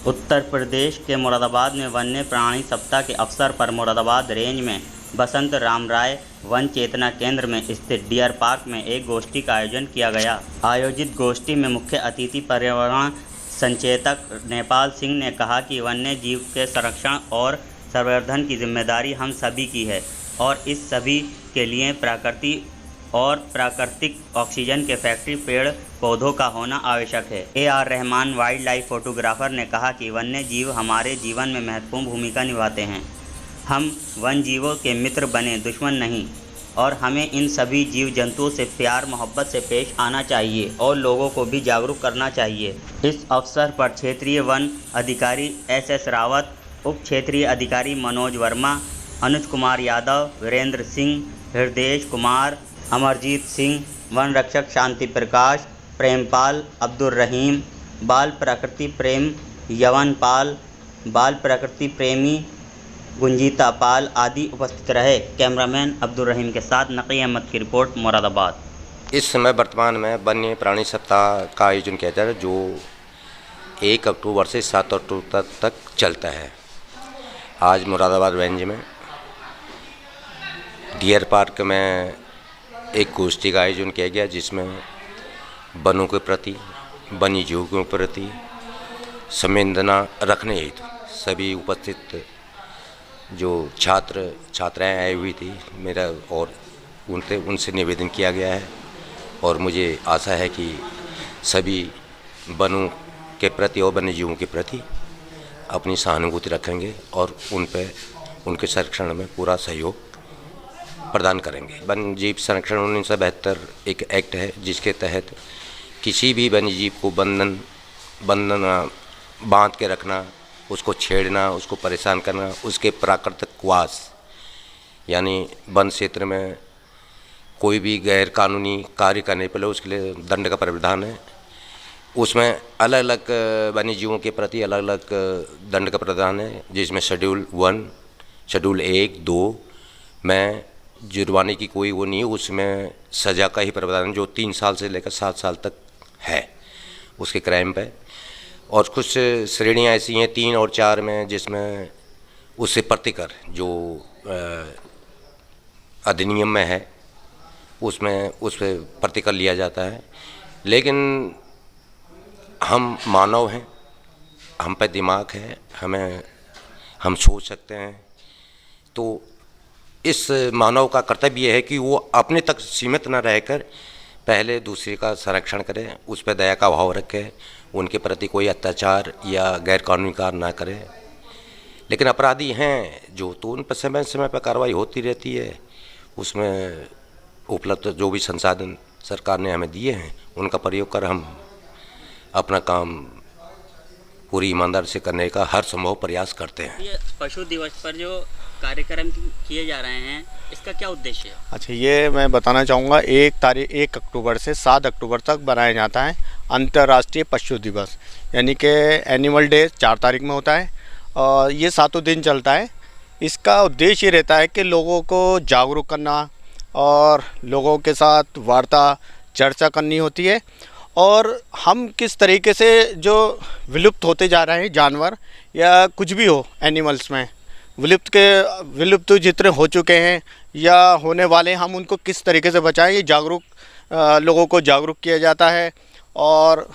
उत्तर प्रदेश के मुरादाबाद में वन्य प्राणी सप्ताह के अवसर पर मुरादाबाद रेंज में बसंत राम राय वन चेतना केंद्र में स्थित डियर पार्क में एक गोष्ठी का आयोजन किया गया। आयोजित गोष्ठी में मुख्य अतिथि पर्यावरण संचेतक नेपाल सिंह ने कहा कि वन्य जीव के संरक्षण और संवर्धन की जिम्मेदारी हम सभी की है और इस सभी के लिए प्रकृति और प्राकृतिक ऑक्सीजन के फैक्ट्री पेड़ पौधों का होना आवश्यक है। AR Rahman wild life photographer ने कहा कि वन्य जीव हमारे जीवन में महत्वपूर्ण भूमिका निभाते हैं। हम वन जीवों के मित्र बने, दुश्मन नहीं, और हमें इन सभी जीव जंतुओं से प्यार मोहब्बत से पेश आना चाहिए और लोगों को भी जागरूक करना चाहिए। इस अवसर पर क्षेत्रीय वन अधिकारी SS रावत, उप क्षेत्रीय अधिकारी मनोज वर्मा, अनुज कुमार यादव, वीरेंद्र सिंह, हृदयेश कुमार, अमरजीत सिंह, वन रक्षक शांति प्रकाश, प्रेमपाल, अब्दुल रहीम, बाल प्रकृति प्रेम यवन पाल, बाल प्रकृति प्रेमी गुंजीता पाल आदि उपस्थित रहे। कैमरामैन अब्दुल रहीम के साथ नकी अहमद की रिपोर्ट, मुरादाबाद। इस समय वर्तमान में वन्य प्राणी सप्ताह का आयोजन किया जा रहा है, जो 1 अक्टूबर से 7 अक्टूबर तक चलता है। आज मुरादाबाद रेंज में डियर पार्क में एक गोष्ठी का आयोजन किया गया, जिसमें वनों के प्रति, वन्य जीवों के प्रति संवेदना रखने हेतु सभी उपस्थित जो छात्र छात्राएं आई हुई थी मेरा और उनसे निवेदन किया गया है और मुझे आशा है कि सभी वनों के प्रति और वन्य जीवों के प्रति अपनी सहानुभूति रखेंगे और उनके संरक्षण में पूरा सहयोग प्रदान करेंगे। वन्य जीव संरक्षण 1972 एक एक्ट है, जिसके तहत किसी भी वन्य जीव को बंधन बांध के रखना, उसको छेड़ना, उसको परेशान करना, उसके प्राकृतिक वास यानी वन क्षेत्र में कोई भी गैर कानूनी कार्य करने पर उसके लिए दंड का प्रावधान है। उसमें अलग अलग वन्य जीवों के प्रति अलग अलग दंड का प्रावधान है, जिसमें शेड्यूल 1, शेड्यूल 1, 2 में जुर्माने की कोई वो नहीं है, उसमें सज़ा का ही प्रावधान जो 3 साल से लेकर 7 साल तक है उसके क्राइम पे। और कुछ श्रेणियाँ ऐसी हैं 3 और 4 में, जिसमें उससे प्रतिकर जो अधिनियम में है उसमें उस पर प्रतिकर लिया जाता है। लेकिन हम मानव हैं, हम पे दिमाग है, हम सोच सकते हैं, तो इस मानव का कर्तव्य है कि वो अपने तक सीमित न रहकर पहले दूसरे का संरक्षण करें, उस पर दया का भाव रखें, उनके प्रति कोई अत्याचार या गैर कानूनी कार्य ना करें। लेकिन अपराधी हैं जो, तो उन पर समय समय पर कार्रवाई होती रहती है। उसमें उपलब्ध जो भी संसाधन सरकार ने हमें दिए हैं उनका प्रयोग कर हम अपना काम पूरी ईमानदारी से करने का हर संभव प्रयास करते हैं। ये पशु दिवस पर जो कार्यक्रम किए जा रहे हैं, इसका क्या उद्देश्य है? अच्छा, ये मैं बताना चाहूँगा, 1 अक्टूबर से 7 अक्टूबर तक बनाया जाता है अंतर्राष्ट्रीय पशु दिवस, यानी कि एनिमल डे 4 तारीख में होता है और ये 7 दिन चलता है। इसका उद्देश्य ये रहता है कि लोगों को जागरूक करना और लोगों के साथ वार्ता चर्चा करनी होती है और हम किस तरीके से जो विलुप्त होते जा रहे हैं जानवर या कुछ भी हो एनिमल्स में, विलुप्त जितने हो चुके हैं या होने वाले, हम उनको किस तरीके से बचाएं, ये लोगों को जागरूक किया जाता है। और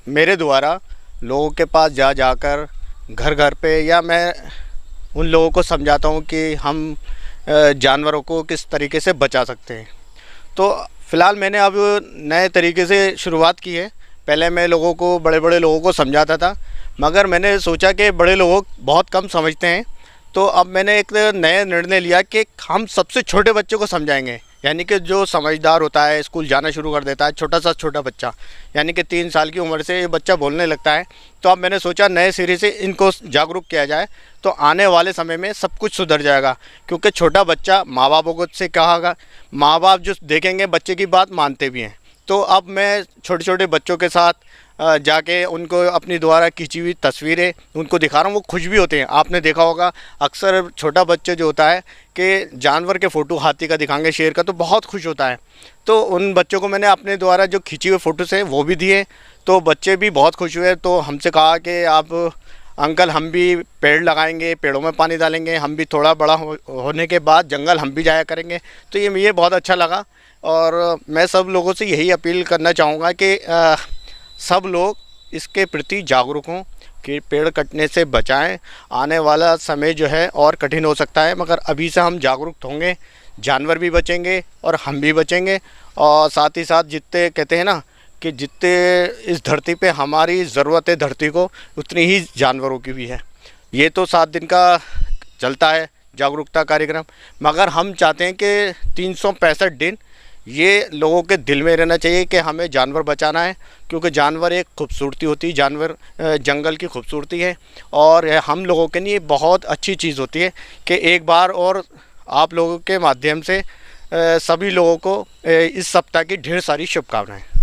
मेरे द्वारा लोगों के पास जाकर घर घर पे या मैं उन लोगों को समझाता हूँ कि हम जानवरों को किस तरीके से बचा सकते हैं। तो फ़िलहाल मैंने अब नए तरीके से शुरुआत की है। पहले मैं बड़े लोगों को समझाता था, मगर मैंने सोचा कि बड़े लोग बहुत कम समझते हैं, तो अब मैंने एक नया निर्णय लिया कि हम सबसे छोटे बच्चे को समझाएंगे। यानी कि जो समझदार होता है, स्कूल जाना शुरू कर देता है, छोटा बच्चा, यानी कि 3 साल की उम्र से ये बच्चा बोलने लगता है, तो अब मैंने सोचा नए सिरे से इनको जागरूक किया जाए, तो आने वाले समय में सब कुछ सुधर जाएगा। क्योंकि छोटा बच्चा माँ बापों को से कहागा, माँ बाप जो देखेंगे बच्चे की बात मानते भी हैं। तो अब मैं छोटे बच्चों के साथ जाके उनको अपनी द्वारा खींची हुई तस्वीरें उनको दिखा रहा हूँ, वो खुश भी होते हैं। आपने देखा होगा अक्सर छोटा बच्चा जो होता है कि जानवर के फ़ोटो हाथी का दिखाएंगे, शेर का, तो बहुत खुश होता है। तो उन बच्चों को मैंने अपने द्वारा जो खींची हुए फ़ोटोज़ हैं वो भी दिए, तो बच्चे भी बहुत खुश हुए। तो हमसे कहा कि आप अंकल हम भी पेड़ लगाएंगे, पेड़ों में पानी डालेंगे, हम भी थोड़ा बड़ा होने के बाद जंगल हम भी जाया करेंगे। तो ये बहुत अच्छा लगा। और मैं सब लोगों से यही अपील करना चाहूँगा कि सब लोग इसके प्रति जागरूक हों कि पेड़ कटने से बचाएं। आने वाला समय जो है और कठिन हो सकता है, मगर अभी से हम जागरूक होंगे, जानवर भी बचेंगे और हम भी बचेंगे। और साथ ही साथ जितने कहते हैं ना कि जितने इस धरती पे हमारी ज़रूरत है धरती को, उतनी ही जानवरों की भी है। ये तो 7 दिन का चलता है जागरूकता कार्यक्रम, मगर हम चाहते हैं कि 365 दिन ये लोगों के दिल में रहना चाहिए कि हमें जानवर बचाना है, क्योंकि जानवर एक खूबसूरती होती है, जानवर जंगल की खूबसूरती है। और हम लोगों के लिए बहुत अच्छी चीज़ होती है कि एक बार और आप लोगों के माध्यम से सभी लोगों को इस सप्ताह की ढेर सारी शुभकामनाएं।